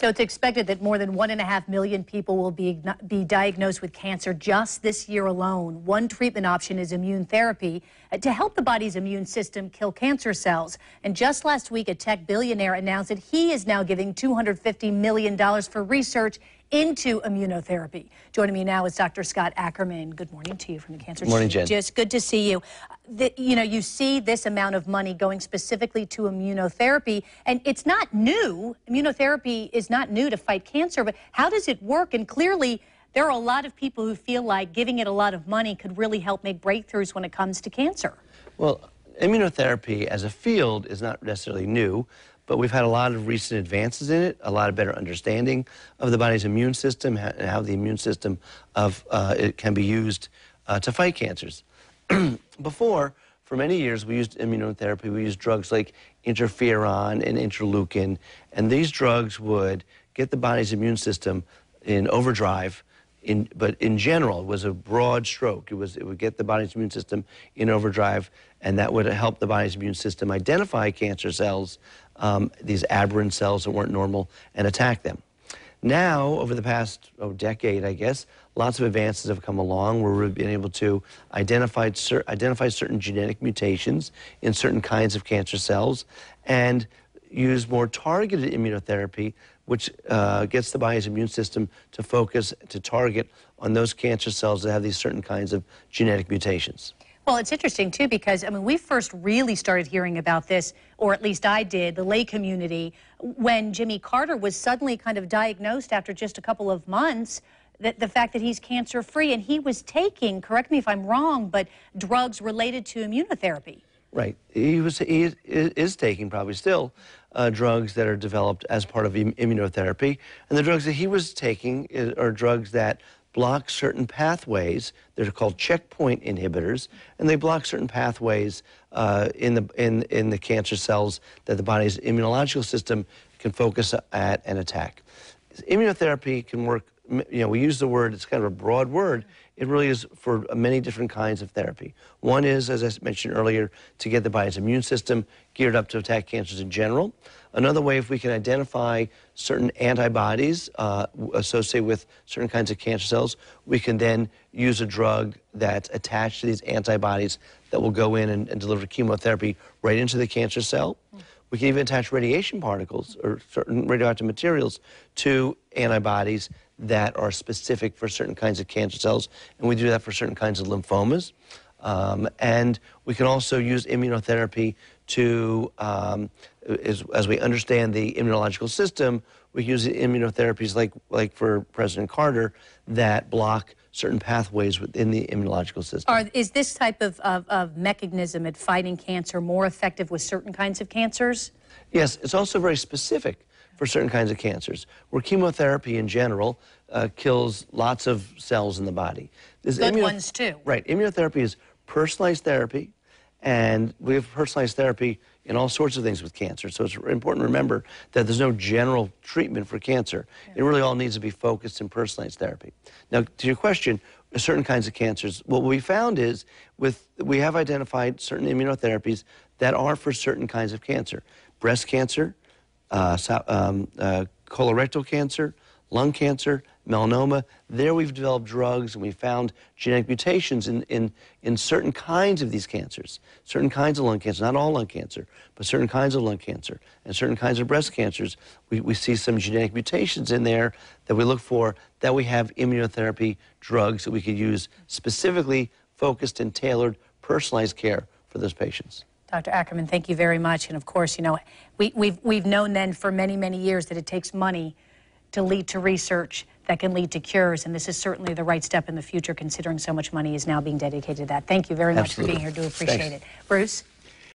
So it's expected that more than 1.5 million people will be diagnosed with cancer just this year alone. One treatment option is immune therapy to help the body's immune system kill cancer cells. And just last week, a tech billionaire announced that he is now giving $250 million for research into immunotherapy. Joining me now is Dr. Scott Ackerman. Good morning to you from the Cancer Institute. Good morning, Jen. Just good to see you. You see this amount of money going specifically to immunotherapy, and it's not new. Immunotherapy is not new to fight cancer, but how does it work? And clearly, there are a lot of people who feel like giving it a lot of money could really help make breakthroughs when it comes to cancer. Well, immunotherapy as a field is not necessarily new, but we've had a lot of recent advances in it, a lot of better understanding of the body's immune system and how the immune system it can be used to fight cancers. Before, for many years, we used immunotherapy. We used drugs like interferon and interleukin, and these drugs would get the body's immune system in overdrive. But in general, it was a broad stroke. It would get the body's immune system in overdrive, and that would help the body's immune system identify cancer cells, these aberrant cells that weren't normal, and attack them. Now, over the past decade, I guess, lots of advances have come along where we've been able to identify certain genetic mutations in certain kinds of cancer cells and use more targeted immunotherapy, which gets the body's immune system to focus, to target on those cancer cells that have these certain kinds of genetic mutations. Well, it's interesting, too, because, I mean, we first really started hearing about this, or at least I did, the lay community, when Jimmy Carter was suddenly kind of diagnosed after just a couple of months, the fact that he's cancer-free, and he was taking, correct me if I'm wrong, but drugs related to immunotherapy. Right. He is taking, probably still, drugs that are developed as part of immunotherapy. And the drugs that he was taking are drugs that block certain pathways. They're called checkpoint inhibitors, and they block certain pathways in the cancer cells that the body's immunological system can focus at and attack. Immunotherapy can work, we use the word, it's kind of a broad word. It really is for many different kinds of therapy. One is, as I mentioned earlier, to get the body's immune system geared up to attack cancers in general. Another way, if we can identify certain antibodies associated with certain kinds of cancer cells, we can then use a drug that's attached to these antibodies that will go in and deliver chemotherapy right into the cancer cell. We can even attach radiation particles or certain radioactive materials to antibodies that are specific for certain kinds of cancer cells, and we do that for certain kinds of lymphomas. And we can also use immunotherapy to, as we understand the immunological system, we use immunotherapies like for President Carter that block certain pathways within the immunological system. Is this type of mechanism at fighting cancer more effective with certain kinds of cancers? Yes, it's also very specific for certain kinds of cancers, where chemotherapy in general kills lots of cells in the body. Good ones too. Right. Immunotherapy is personalized therapy, and we have personalized therapy in all sorts of things with cancer. So it's important to remember that there's no general treatment for cancer. Yeah. It really all needs to be focused in personalized therapy. Now, to your question, certain kinds of cancers, what we found is we have identified certain immunotherapies that are for certain kinds of cancer. Breast cancer, colorectal cancer, lung cancer, melanoma. There we've developed drugs and we found genetic mutations in certain kinds of these cancers, certain kinds of lung cancer, not all lung cancer, but certain kinds of lung cancer and certain kinds of breast cancers. We see some genetic mutations in there that we look for, that we have immunotherapy drugs that we could use specifically focused and tailored personalized care for those patients. Dr. Ackerman, thank you very much. And of course, we've known then for many, many years that it takes money to lead to research that can lead to cures, and this is certainly the right step in the future, considering so much money is now being dedicated to that. Thank you very much for being here. Do appreciate it. Bruce?